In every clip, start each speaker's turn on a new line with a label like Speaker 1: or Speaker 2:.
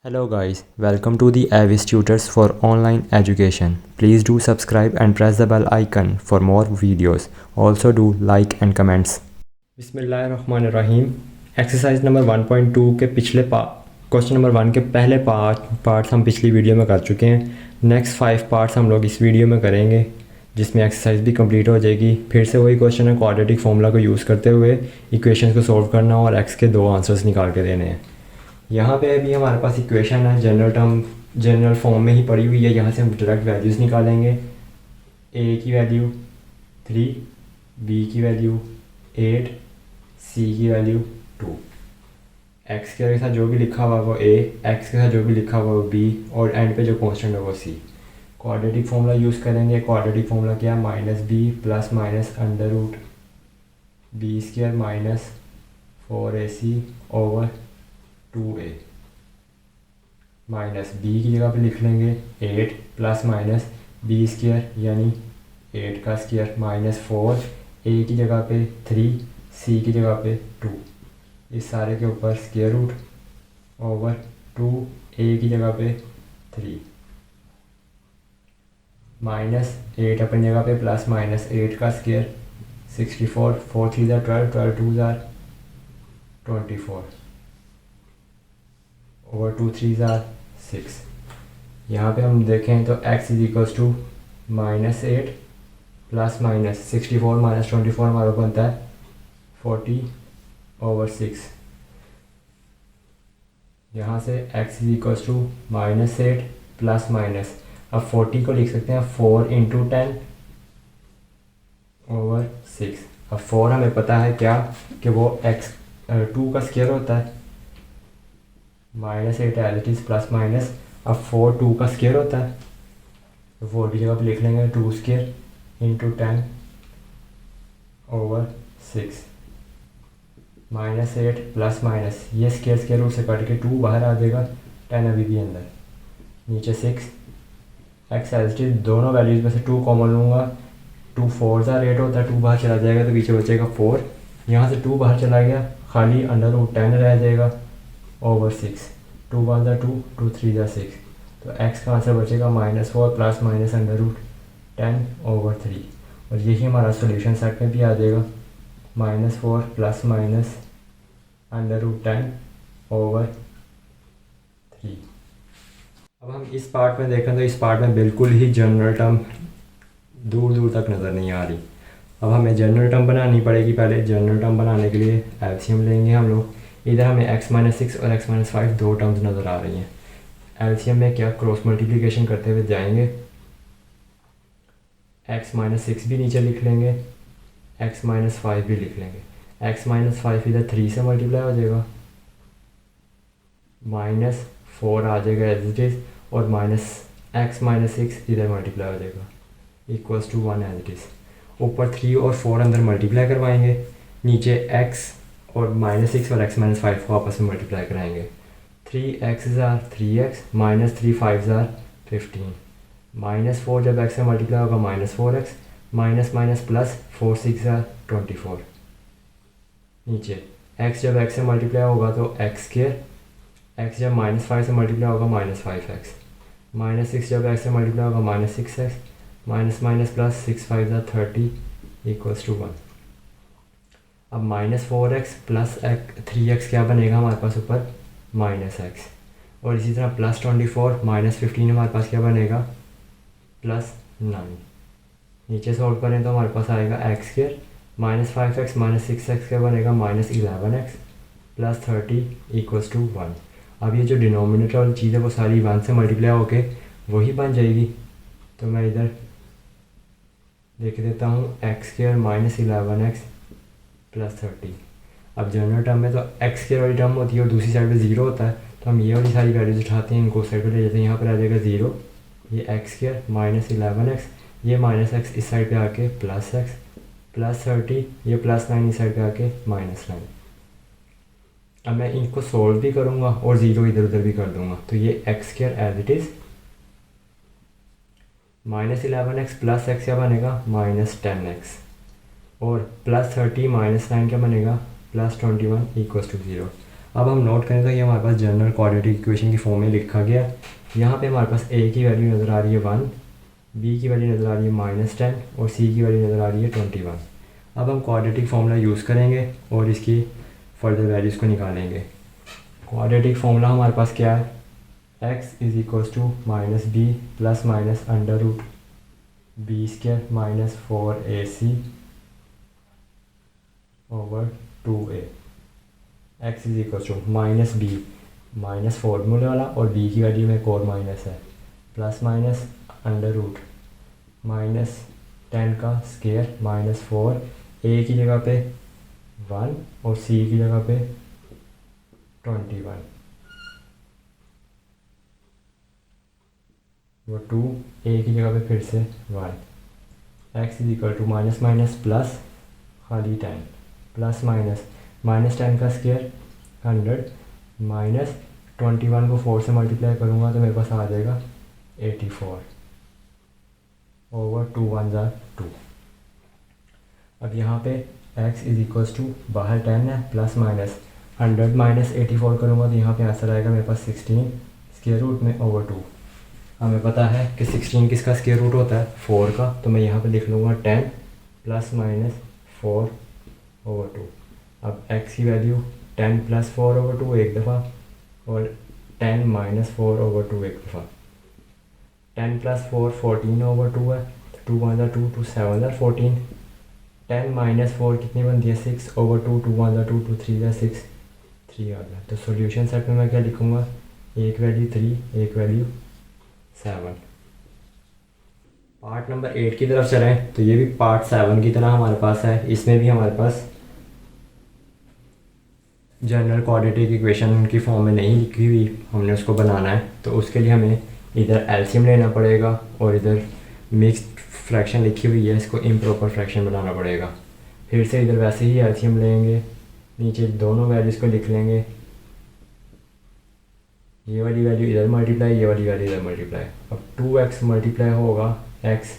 Speaker 1: Hello guys, welcome to the Avis Tutors for Online Education. Please do subscribe and press the bell icon for more videos. Also do like and comments. बिस्मिल्लाहिर्रहमानिर्रहीम। Exercise number 1.2 के पिछले question number 1 के पहले parts हम पिछली video में कर चुके हैं। नेक्स्ट 5 पार्ट्स हम लोग इस वीडियो में करेंगे जिसमें एक्सरसाइज भी कंप्लीट हो जाएगी। फिर से वही क्वेश्चन है, क्वाड्रेटिक फार्मूला को यूज़ करते हुए इक्वेशंस को सॉल्व करना और एक्स के 2 आंसर्स निकाल के देने हैं। यहाँ पे अभी हमारे पास इक्वेशन है, जनरल फॉर्म में ही पड़ी हुई है। यहाँ से हम डायरेक्ट वैल्यूज़ निकालेंगे। ए की वैल्यू 3, बी की वैल्यू 8, सी की वैल्यू 2। एक्स के साथ जो भी लिखा हुआ वो ए, एक्स के साथ जो भी लिखा हुआ वो बी और एंड पे जो कांस्टेंट है वो सी। क्वाड्रेटिक फार्मूला यूज़ करेंगे। क्वाड्रेटिक फार्मूला क्या है? Minus b plus minus under root b square minus 4ac over 2a minus b की जगह पे लिख लेंगे 8 प्लस माइनस बी स्क्वायर यानी 8 का स्क्वायर माइनस 4, ए की जगह पे 3, सी की जगह पे 2। इस सारे के ऊपर स्क्वायर रूट ओवर 2, ए की जगह पे 3 माइनस 8 अपनी जगह पे प्लस माइनस 8 का स्क्वायर 64, 4 3 12, 12 2 24 ओवर 2 3 6। यहाँ पे हम देखें तो x is equals to -8 plus minus 64 minus 24 हमारा बनता है 40 ओवर 6। यहाँ से x is equals to -8 plus minus, अब 40 को लिख सकते हैं 4 इंटू 10 ओवर 6। अब 4 हमें पता है क्या कि वो x 2 का स्क्वायर होता है। -8 as it is plus minus, अब 4 2 का स्क्वायर होता है तो 4 की जगह पर लिख लेंगे 2 square into 10 over 6। -8 plus minus ये स्क्वायर रूट से कट के 2 बाहर आ जाएगा, 10 अभी भी अंदर, नीचे 6। एक्स एज इट इज़ दोनों वैल्यूज़ में से 2 कॉमन लूँगा, 2 4 ज़ा 8 होता है, 2 बाहर चला जाएगा तो पीछे बचेगा 4। यहाँ से 2 बाहर चला गया, खाली अंडर रूट 10 रह जाएगा ओवर 6। 2 1 ज़ा 2, 2 3 ज़ा 6, तो x का आंसर बचेगा -4 plus minus under root 10 over 3। और यही हमारा सोल्यूशन सेट में भी आ जाएगा, -4 plus minus under root 10 over 3। अब हम इस पार्ट में देखें तो इस पार्ट में बिल्कुल ही जनरल टर्म दूर दूर तक नज़र नहीं आ रही। अब हमें जनरल टर्म बनानी पड़ेगी। पहले जनरल टर्म बनाने के लिए एलसीएम लेंगे हम लोग। इधर हमें x-6 और x-5 दो टर्म्स नज़र आ रही हैं। एलसीएम में क्या क्रॉस मल्टीप्लिकेशन करते हुए जाएंगे, x-6 भी नीचे लिख लेंगे, x-5 भी लिख लेंगे। x-5 इधर 3 से मल्टीप्लाई हो जाएगा, -4 आ जाएगा एज इट इज़, और x-6 इधर मल्टीप्लाई हो जाएगा equals to 1 as it is. ऊपर 3 और 4 अंदर मल्टीप्लाई करवाएंगे, नीचे x और -6 और x-5 को आपस में मल्टीप्लाई कराएंगे। 3x ज़ार 3x माइनस 3 5 ज़ार 15, -4 जब x से मल्टीप्लाई होगा -4x, माइनस माइनस प्लस 4 6 ज़ार 24। नीचे x जब x से मल्टीप्लाई होगा तो x स्क्वायर, x जब -5 से मल्टीप्लाई होगा -5x, -6 जब x से मल्टीप्लाई होगा -6x, माइनस माइनस प्लस 6 5 ज़ार 30 इक्वल्स टू 1। अब -4x प्लस 3x क्या बनेगा हमारे पास ऊपर -x, और इसी तरह +24 -15 हमारे पास क्या बनेगा +9। नीचे सॉल्व करें तो हमारे पास आएगा x स्क्वायर, -5x -6x क्या बनेगा -11x प्लस 30 इक्वल्स टू 1। अब ये जो डिनोमिनेटर वाली चीज़ है वो सारी 1 से मल्टीप्लाई होके वही बन जाएगी। तो मैं इधर देख देता हूँ x स्क्वायर -11x प्लस 30। अब जनरल टर्म में तो x स्क्वायर वाली टर्म होती है और दूसरी साइड पे 0 होता है, तो हम ये वाली सारी वैल्यूज उठाते हैं, इनको साइड पे ले जाते हैं। यहाँ पर आ जाएगा 0, ये x स्क्वायर -11x, ये -x इस साइड पे आके +x प्लस 30, ये +9 इस साइड पे आके -9। अब मैं इनको सोल्व भी करूँगा और 0 इधर उधर भी कर दूँगा, तो ये x square as it is -11x plus x क्या बनेगा -10x, और +30 -9 क्या बनेगा +21 इक्वल्स टू 0। अब हम नोट करें तो ये हमारे पास जनरल क्वाड्रेटिक इक्वेशन की फॉर्म में लिखा गया। यहाँ पे हमारे पास ए की वैल्यू नज़र आ रही है 1, बी की वैल्यू नज़र आ रही है -10 और सी की वैल्यू नज़र आ रही है 21। अब हम क्वाड्रेटिक फार्मूला यूज़ करेंगे और इसकी फर्दर वैल्यूज़ को निकालेंगे। क्वाड्रेटिक फार्मूला हमारे पास क्या है, x is equals to minus b plus minus under root b square minus 4ac over 2a। x is equals to minus b, minus फॉर्मूले वाला और b की वैल्यू में एक और माइनस है, प्लस माइनस अंडर रूट -10 का स्क्वायर माइनस 4, a की जगह पे 1 और c की जगह पे 21, वो 2, a की जगह पे फिर से 1। x is equal to minus minus plus खाली 10 प्लस माइनस -10 का स्क्वायर 100 माइनस 21 को 4 से मल्टीप्लाई करूँगा तो मेरे पास आ जाएगा 84 ओवर 2 1 ज़ा 2। अब यहाँ पे x इज इक्वल्स टू बाहर 10 है प्लस माइनस 100 माइनस 84 करूँगा तो यहाँ पे आंसर आएगा मेरे पास 16 स्क्वायर रूट में ओवर 2। हमें पता है कि 16 किसका स्क्वायर रूट होता है, 4 का, तो मैं यहाँ पे लिख लूँगा 10 प्लस माइनस 4 ओवर 2। अब x की वैल्यू 10 प्लस 4 ओवर 2 एक दफ़ा और 10 माइनस 4 ओवर 2 एक दफ़ा। 10 प्लस 4 14 ओवर 2 है, तो 2 1 2 2 7 14। 10 माइनस 4 कितनी बनती है 6 ओवर 2, 2 1 2 2 3 6 3 आ गया। तो सॉल्यूशन सेट में मैं क्या लिखूँगा, एक वैल्यू 3 एक वैल्यू 7। पार्ट नंबर 8 की तरफ चलें तो ये भी पार्ट 7 की तरह हमारे पास है। इसमें भी हमारे पास जनरल क्वाड्रेटिक इक्वेशन की फॉर्म में नहीं लिखी हुई, हमने उसको बनाना है। तो उसके लिए हमें इधर एलसीएम लेना पड़ेगा और इधर मिक्स्ड फ्रैक्शन लिखी हुई है, इसको इम्प्रॉपर फ्रैक्शन बनाना पड़ेगा। फिर से इधर वैसे ही एलसीएम लेंगे, नीचे दोनों वैल्यूज़ को लिख लेंगे, ये वाली वैल्यू इधर मल्टीप्लाई, ये वाली वैल्यू इधर मल्टीप्लाई। अब 2x मल्टीप्लाई होगा x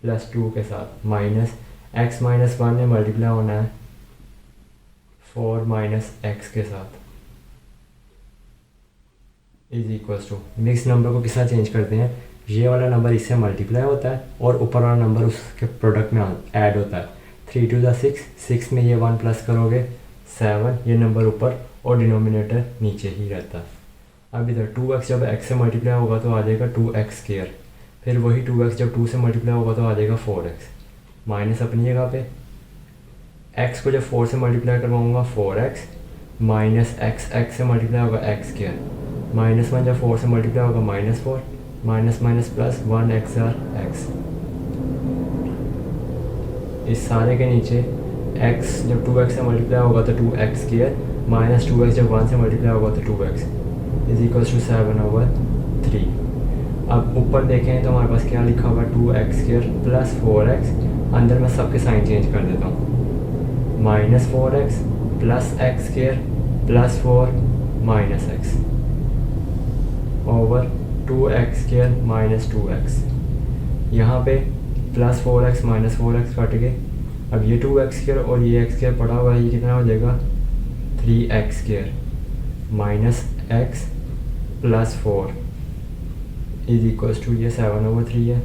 Speaker 1: प्लस 2 के साथ, माइनस x माइनस 1 में मल्टीप्लाई होना है 4 माइनस x के साथ, is equals to mix number को किस तरह चेंज करते हैं, ये वाला नंबर इससे मल्टीप्लाई होता है और ऊपर वाला नंबर उसके प्रोडक्ट में ऐड होता है। 3 2 6, 6 में ये 1 प्लस करोगे 7, ये नंबर ऊपर और डिनोमिनेटर नीचे ही रहता है। अब इधर 2x जब x से मल्टीप्लाई होगा तो आ जाएगा 2x स्क्वायर, फिर वही 2x जब 2 से मल्टीप्लाई होगा तो आ जाएगा 4x, माइनस अपनी जगह पे x को जब 4 से मल्टीप्लाई करवाऊँगा 4x, माइनस x से मल्टीप्लाई होगा x स्क्वायर, -1 जब 4 से मल्टीप्लाई होगा -4, minus minus plus 1x or x। इस सारे के नीचे x जब 2x से मल्टीप्लाई होगा तो 2x स्क्वायर, माइनस 2x जब 1 से मल्टीप्लाई होगा तो 2x is equals to 7 over 3। अब ऊपर देखें तो हमारे पास क्या लिखा हुआ है, 2x स्क्वायर प्लस 4x, अंदर मैं सबके साइन चेंज कर देता हूँ, minus 4x plus x square plus 4 minus x over 2x square minus 2x। यहाँ पे plus 4x minus 4x cut गए। अब ये 2x स्क्वायर और ये x स्क्वायर पड़ा हुआ है, ये कितना हो जाएगा 3x square minus x plus 4 is equals to ये 7 ओवर 3 है।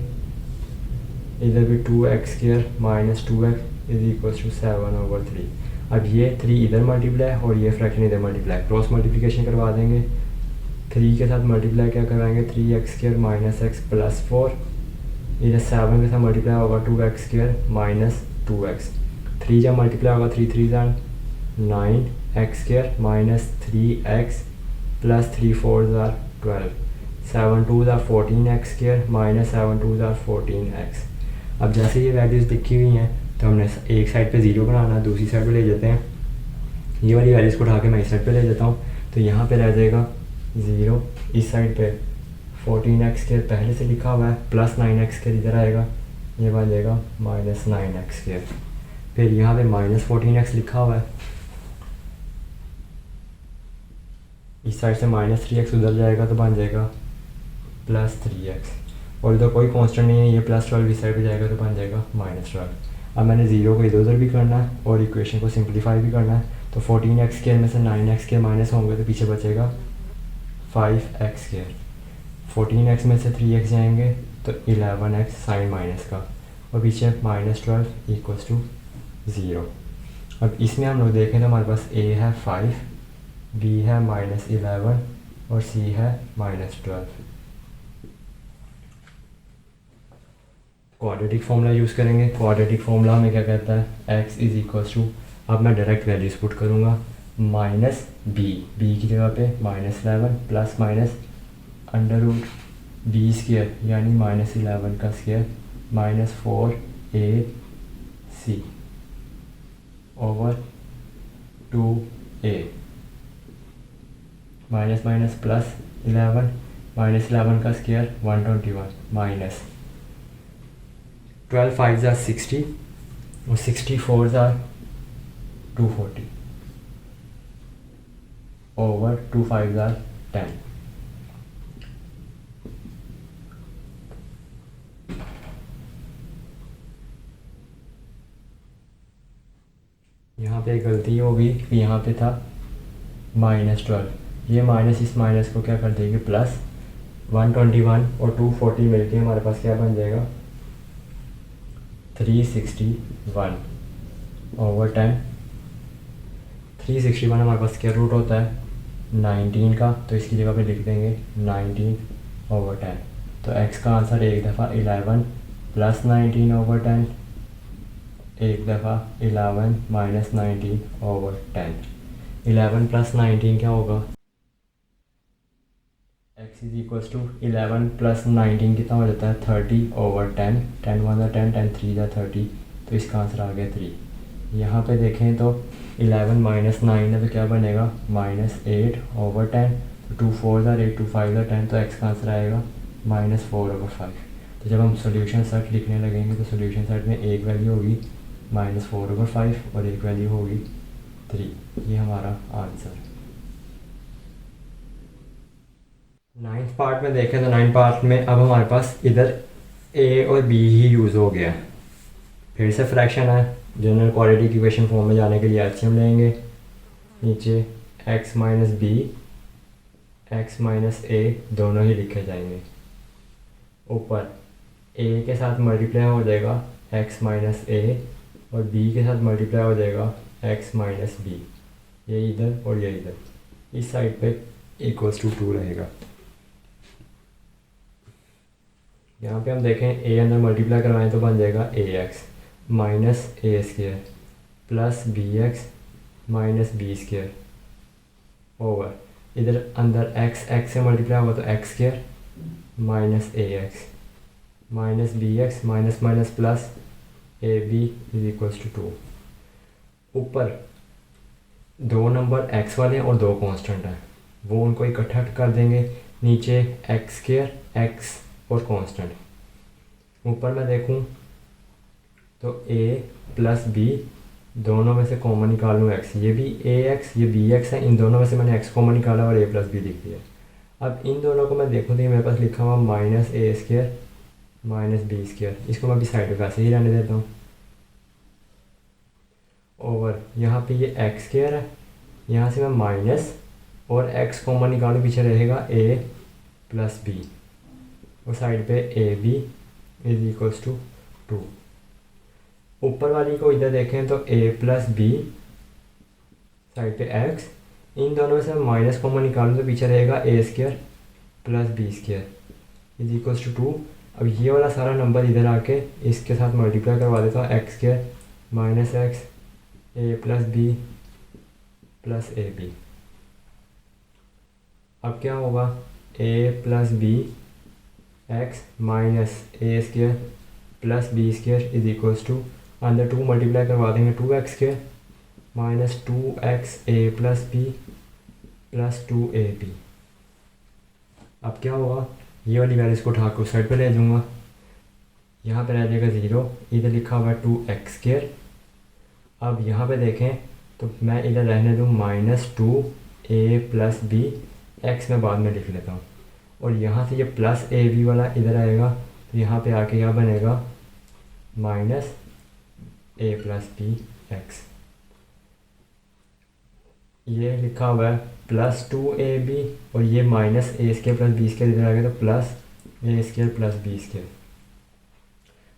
Speaker 1: इधर भी 2x square minus 2x is equals to 7 over 3। अब ये 3 इधर मल्टीप्लाई और ये फ्रैक्शन इधर मल्टीप्लाई, क्रॉस मल्टीप्लिकेशन करवा देंगे। 3 के साथ मल्टीप्लाई क्या करवाएंगे, 3x square minus x plus 4, इधर 7 के साथ मल्टीप्लाई होगा 2x स्क्वायर माइनस 2x। 3 जब मल्टीप्लाई होगा 3 3 9x square minus 3x plus 3 4 12, 7 2 14x square minus 7 2 14x। अब जैसे ये वैल्यूज़ लिखी हुई हैं तो हमने एक साइड पे 0 बनाना है, दूसरी साइड पे ले जाते हैं। ये वाली वैल्यूज़ को उठा के मैं इस साइड पे ले जाता हूँ, तो यहाँ पे रह जाएगा 0, इस साइड पे 14x स्क्वायर पहले से लिखा हुआ है, प्लस 9x स्क्वायर इधर आएगा, ये बन जाएगा माइनस 9x स्क्वायर। फिर यहाँ पे माइनस 14x लिखा हुआ है, इस साइड से माइनस 3x उधर जाएगा तो बन जाएगा प्लस 3x, और इधर कोई कांस्टेंट नहीं है, ये प्लस 12 इस साइड पे जाएगा तो बन जाएगा माइनस 12। अब मैंने 0 को इधर उधर भी करना है और इक्वेशन को सिंप्लीफाई भी करना है, तो 14x² में से 9x² माइनस होंगे तो पीछे बचेगा 5x²। 14x में से 3x जाएंगे तो 11x साइन माइनस का, और पीछे -12 = 0। अब इसमें हम लोग देखें तो हमारे पास a है 5, b है -11 और c है -12। क्वाड्रेटिक फार्मूला यूज़ करेंगे। क्वाड्रेटिक फार्मूला हमें क्या कहता है, x = अब मैं डायरेक्ट वैल्यूज पुट करूँगा, -b की जगह पे -11 प्लस माइनस √b² यानी -11 का square -4ac over 2a minus minus plus 11 -11 का स्क्वायर 121 माइनस 12 5 = 60 और 64 = 240 ओवर 2 5 = 10। यहाँ पे गलती होगी, यहाँ पे था -12, ये माइनस इस माइनस को क्या कर देंगे प्लस, 121 और 240 मिलके हमारे पास क्या बन जाएगा 361 ओवर 10। 361 हमारे पास स्क्वायर रूट होता है 19 का, तो इसकी जगह पे लिख देंगे 19 ओवर 10। तो x का आंसर एक दफ़ा 11 प्लस 19 ओवर 10, एक दफ़ा 11 माइनस 19 ओवर 10। 11 प्लस 19 क्या होगा, x = 11 प्लस 19 कितना हो जाता है 30 ओवर 10। 10 1 = 10, 10 3 = 30, तो इसका आंसर आ गया 3। यहाँ पे देखें तो 11 माइनस 9 है तो क्या बनेगा -8 ओवर 10, तो 2 4 = 8, 2 5 = 10, तो x का आंसर आएगा -4 ओवर 5। तो जब हम सोल्यूशन सेट लिखने लगेंगे तो सोल्यूशन सेट में एक वैल्यू होगी -4 ओवर 5 और एक वैल्यू होगी 3। ये हमारा आंसर। 9th पार्ट में देखें तो 9th पार्ट में अब हमारे पास इधर a और b ही यूज़ हो गया। फिर से फ्रैक्शन है, जनरल क्वाड्रेटिक इक्वेशन फॉर्म में जाने के लिए एलसीएम लेंगे। नीचे x - b x - a दोनों ही लिखे जाएंगे। ऊपर a के साथ मल्टीप्लाई हो जाएगा x - a और b के साथ मल्टीप्लाई हो जाएगा x - b। ये इधर और ये इधर, इस साइड पे =2 रहेगा। यहाँ पे हम देखें a अंदर मल्टीप्लाई करवाएं तो बन जाएगा ax minus a² plus bx minus b² over इधर अंदर x से मल्टीप्लाई होगा तो x² minus ax minus bx minus minus plus ab = 2। ऊपर दो नंबर x वाले हैं और दो कांस्टेंट हैं, वो उनको इकट्ठा कर देंगे। नीचे x² x और कांस्टेंट। ऊपर मैं देखूं तो a प्लस b दोनों में से कॉमन निकाल लूँ x, ये भी ax ये bx है, इन दोनों में से मैंने x कॉमन निकाला और a प्लस b लिख दिया। अब इन दोनों को मैं देखूँ तो ये मेरे पास लिखा हुआ -a² माइनस b², इसको मैं भी साइड पे वैसे ही रहने देता हूँ। ओवर यहाँ पे ये x² है, यहाँ से मैं माइनस और x कॉमन निकालूँ, पीछे रहेगा a प्लस b और साइड पे ab = 2। ऊपर वाली को इधर देखें तो a प्लस b साइड पे x, इन दोनों में से माइनस कॉमन निकालूँ तो पीछे रहेगा a² प्लस b² = 2। अब ये वाला सारा नंबर इधर आके इसके साथ मल्टीप्लाई करवा देता हूँ, x² minus x a plus b plus ab। अब क्या होगा a plus b x minus a² plus b² = अंदर 2 मल्टीप्लाई करवा देंगे 2x² minus 2x a plus b plus 2ab। अब क्या होगा, ये वाली वैल्यूज़ को उठा कर उस साइड पे ले जाऊँगा, यहाँ पे रह जाएगा 0, इधर लिखा हुआ 2x²। अब यहाँ पे देखें तो मैं इधर रहने दूँ -2a प्लस b, x में बाद में लिख लेता हूँ, और यहाँ से ये प्लस ab वाला इधर आएगा तो यहाँ पे आके क्या बनेगा -a प्लस b x। ये लिखा हुआ है +2ab और ये -a² + b² इधर आ गया तो +a² + b²।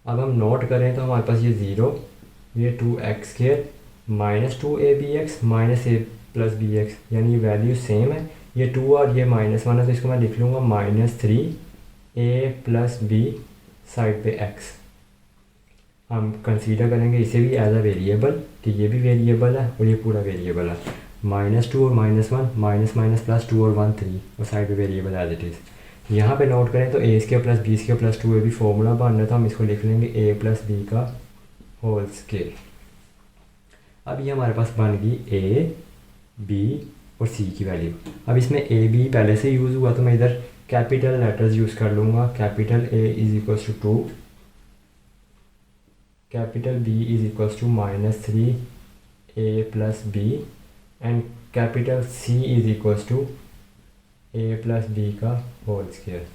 Speaker 1: अब हम नोट करें तो हमारे पास ये 0, ये 2x² -2abx -a+bx, यानी ये वैल्यू सेम है। ये 2 और ये -1 है तो इसको मैं लिख लूँगा -3a+b साइड पे x। हम कंसीडर करेंगे इसे भी एज अ वेरिएबल कि ये भी वेरिएबल है और ये पूरा वेरिएबल है। -2 और -1 माइनस माइनस +2 और 1 3 और साइड पे वेरिएबल एज इट इज़। यहाँ पे नोट करें तो a² + b² + 2ab भी फॉर्मूला बन रहा है तो हम इसको लिख लेंगे a+b का होल स्केयर। अब ये हमारे पास बन गई a, b और c की वैल्यू। अब इसमें a b पहले से यूज़ हुआ तो मैं इधर कैपिटल लेटर्स यूज़ कर लूँगा। Capital A = 2, capital B = -3a+b and capital C = a+b का होल स्केयर।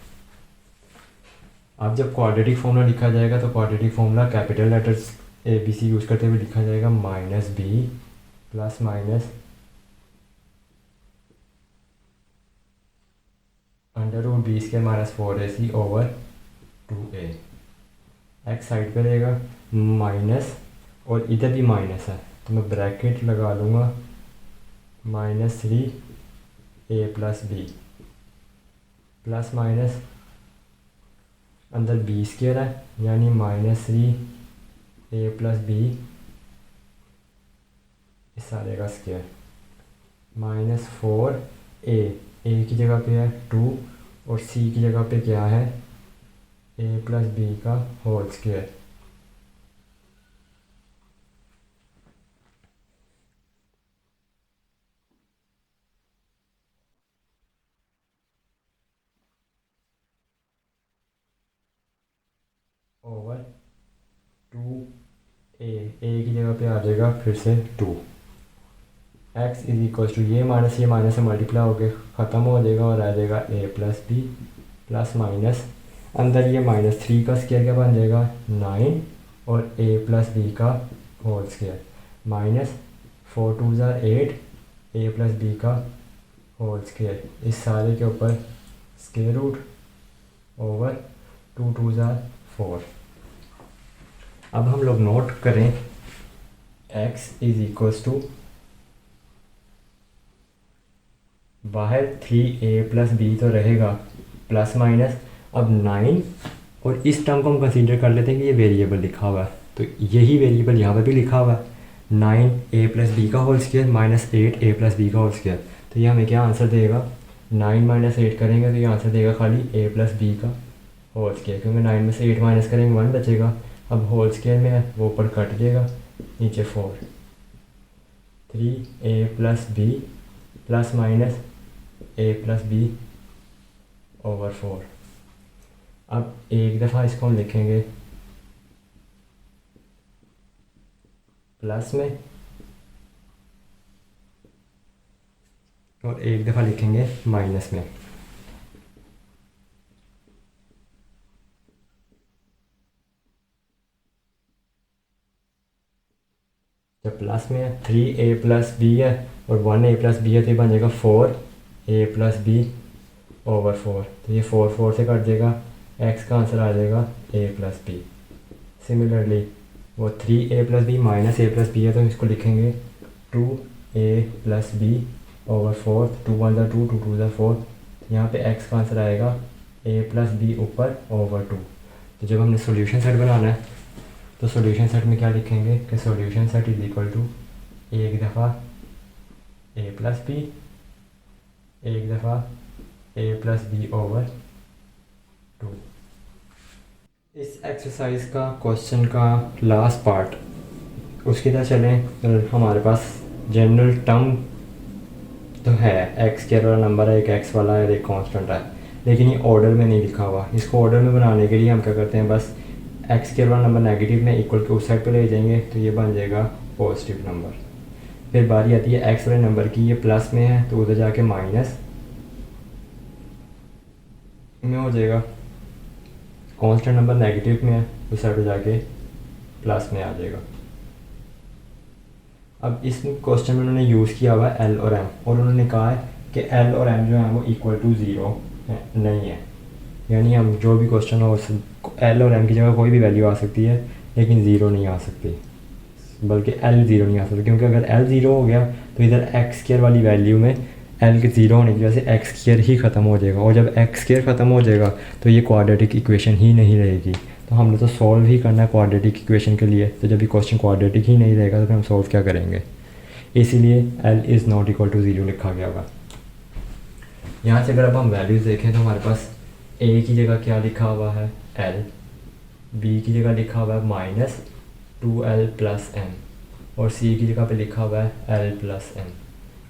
Speaker 1: अब जब क्वाड्रेटिक फॉर्मूला लिखा जाएगा तो quadratic formula capital letters ABC use करते हुए लिखा जाएगा -b plus minus √b² - 4ac over 2a। X side पे रहेगा माइनस और इधर भी माइनस है तो मैं ब्रैकेट लगा लूँगा -3a+b प्लस माइनस अंदर b² है यानी -3a+b इस सारे का स्क्वायर -4a, a की जगह पे है 2 और c की जगह पे क्या है a+b का whole square. Over 2a, a की जगह पे आ जाएगा फिर से 2। x ये माइनस से मल्टीप्लाई होकर ख़त्म हो जाएगा और आ जाएगा a+b प्लस माइनस अंदर ये -3 का स्क्वायर क्या बन जाएगा 9 और a+b का होल स्क्वायर -4 2 8 a+b का होल स्क्वायर। इस सारे के ऊपर स्क्वायर रूट ओवर 2 2 4। अब हम लोग नोट करें x = बाहर 3a+b तो रहेगा प्लस माइनस। अब 9 और इस टर्म को हम कंसीडर कर लेते हैं कि ये वेरिएबल लिखा हुआ है तो यही वेरिएबल यहाँ पर भी लिखा हुआ है 9a+b का होल स्क्वायर -8a+b का होल स्क्वायर। तो ये हमें क्या आंसर देगा 9 - 8 करेंगे तो ये आंसर देगा खाली a+b का होल स्क्वायर, क्योंकि 9 में से 8 माइनस करेंगे 1 बचेगा। अब होल स्क्वायर में है वो ऊपर कट जाएगा नीचे 4 3a+b plus minus a+b over 4। अब एक दफ़ा इसको हम लिखेंगे प्लस में और एक दफ़ा लिखेंगे माइनस में। जब प्लस में है 3a+b है और 1a+b है तो ये बन जाएगा 4a+b ओवर 4। तो ये 4 4 से कट जाएगा, x का आंसर आ जाएगा a+b। सिमिलरली वो 3a+b माइनस a+b है तो इसको लिखेंगे 2a+b ओवर 4। 2 1 2 2 2 4। यहाँ पे x का आंसर आएगा a+b ऊपर ओवर 2। तो जब हमने सॉल्यूशन सेट बनाना है तो सॉल्यूशन सेट में क्या लिखेंगे कि सॉल्यूशन सेट = एक दफ़ा a+b एक दफ़ा a+b ओवर 2। इस एक्सरसाइज का क्वेश्चन का लास्ट पार्ट उसकी तरह चलें। हमारे पास जनरल टर्म तो है x² वाला नंबर है, एक x वाला है, एक कांस्टेंट है, लेकिन ये ऑर्डर में नहीं लिखा हुआ। इसको ऑर्डर में बनाने के लिए हम क्या करते हैं, बस x² वाला नंबर नेगेटिव में इक्वल के उस साइड पे ले जाएंगे तो ये बन जाएगा पॉजिटिव नंबर। फिर बारी आती है x वाले नंबर की, ये प्लस में है तो उधर जाके माइनस में हो जाएगा। कांस्टेंट नंबर नेगेटिव में है उस साइड पे जाके प्लस में आ जाएगा। अब इस क्वेश्चन में उन्होंने यूज़ किया हुआ है एल और एम, और उन्होंने कहा है कि एल और एम जो है वो इक्वल टू ज़ीरो नहीं है। यानी हम जो भी क्वेश्चन हो एल और एम की जगह कोई भी वैल्यू आ सकती है, लेकिन ज़ीरो नहीं आ सकती, बल्कि एल ज़ीरो नहीं आ सकता, क्योंकि अगर एल ज़ीरो हो गया तो इधर एक्स स्क्वायर वाली वैल्यू में एल के ज़ीरो होने की वजह से एक्स स्क्वायर ही ख़त्म हो जाएगा, और जब एक्स स्क्वायर ख़त्म हो जाएगा तो ये क्वाड्रेटिक इक्वेशन ही नहीं रहेगी। तो हमने तो सॉल्व ही करना है क्वाड्रेटिक इक्वेशन के लिए, तो जब ये क्वेश्चन क्वाड्रेटिक ही नहीं रहेगा तो फिर हम सॉल्व क्या करेंगे, इसीलिए l is not equal to zero लिखा गया होगा। यहाँ से अगर अब हम वैल्यूज़ देखें तो हमारे पास ए की जगह क्या लिखा हुआ है एल, बी की जगह लिखा हुआ है माइनस 2l प्लस एम, और सी की जगह पे लिखा हुआ है l plus m.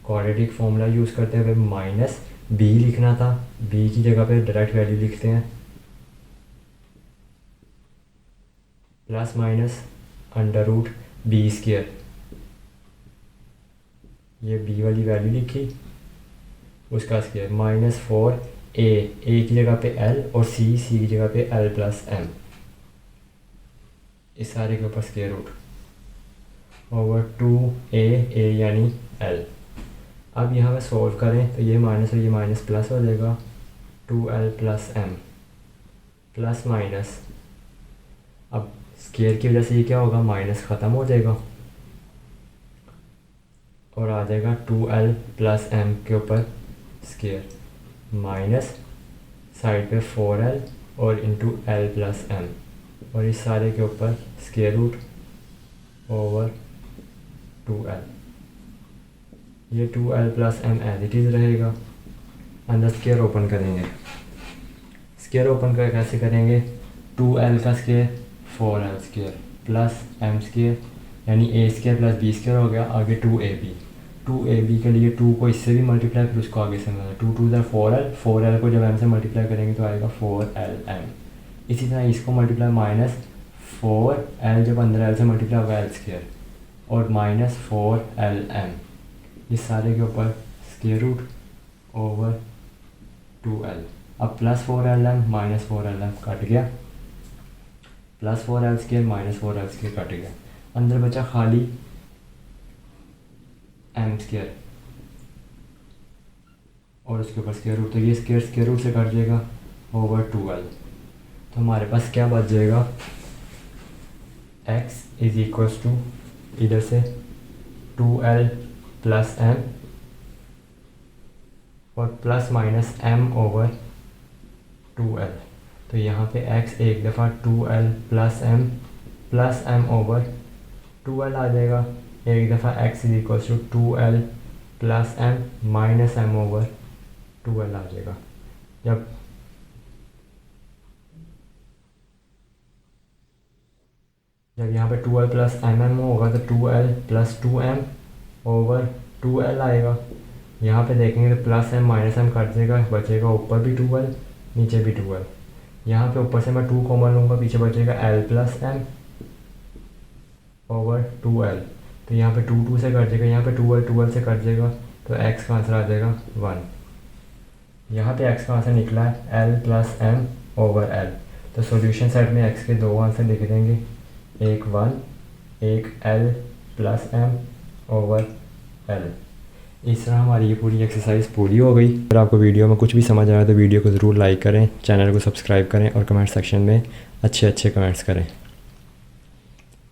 Speaker 1: Quadratic formula use करते हुए माइनस बी लिखना था, बी की जगह पे डायरेक्ट वैल्यू लिखते हैं, plus minus under root b square, ये बी वाली वैल्यू लिखी, उसका स्क्वायर माइनस 4a, ए की जगह पे एल और सी की जगह पे एल प्लस एम, इस सारे के ऊपर स्क्वायर रूट ओवर 2a यानी l। अब यहाँ पे सॉल्व करें तो ये माइनस और ये माइनस प्लस हो जाएगा, 2l plus m plus minus, अब स्क्वायर की वजह से ये क्या होगा माइनस ख़त्म हो जाएगा और आ जाएगा 2l प्लस एम के ऊपर स्क्वायर माइनस साइड पे 4l और इंटू l प्लस एम, और इस सारे के ऊपर स्क्वायर रूट ओवर 2l। ये 2l plus m as it is रहेगा, अंदर स्क्वायर ओपन करेंगे, स्क्वायर ओपन कर कैसे करेंगे, 2l का square 4l square plus m square यानी a square plus b square हो गया, आगे 2ab के लिए 2 को इससे भी मल्टीप्लाई फिर उसको आगे से मिला 2 2 4l को जब m से मल्टीप्लाई करेंगे तो आएगा 4lm। इसी तरह इसको मल्टीप्लाई माइनस 4l जब अंदर l से मल्टीप्लाई होगा l स्क्वायर और माइनस 4lm, इस सारे के ऊपर स्क्वायर रूट ओवर 2l। अब plus 4lm minus 4lm cut गया, plus 4l square minus 4l square cut गया, अंदर बचा खाली एम स्क्वायर और उसके ऊपर स्क्वायर रूट, तो ये स्क्वायर रूट से कट जाएगा ओवर 2l। तो हमारे पास क्या बच जाएगा, x इज इक्वल्स टू इधर से 2l प्लस m और plus minus m over 2l। तो यहाँ पे x एक दफ़ा 2l plus m over 2l आ जाएगा, एक दफ़ा x is equals to 2l plus m minus m over 2l आ जाएगा। जब यहाँ पे 2l प्लस mm होगा तो 2l plus 2m over 2l आएगा। यहाँ पे देखेंगे तो plus m minus m cut जाएगा, बचेगा ऊपर भी 2l नीचे भी 2l। यहाँ पे ऊपर से मैं 2 कॉमन लूँगा, पीछे बचेगा l plus m over 2l। तो यहाँ पे 2 2 से कट जाएगा, यहाँ पे 2l से कट जाएगा, तो x का आंसर आ जाएगा 1। यहाँ पे x का आंसर निकला है l plus m over l। तो सॉल्यूशन सेट में x के दो आंसर लिख देंगे, एक 1 एक l plus m over l। इस तरह हमारी ये पूरी एक्सरसाइज पूरी हो गई। अगर आपको वीडियो में कुछ भी समझ आया तो वीडियो को ज़रूर लाइक करें, चैनल को सब्सक्राइब करें और कमेंट सेक्शन में अच्छे कमेंट्स करें।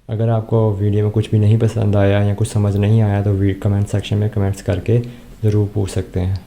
Speaker 1: अगर आपको वीडियो में कुछ भी नहीं पसंद आया या कुछ समझ नहीं आया तो कमेंट सेक्शन में कमेंट्स करके ज़रूर पूछ सकते हैं।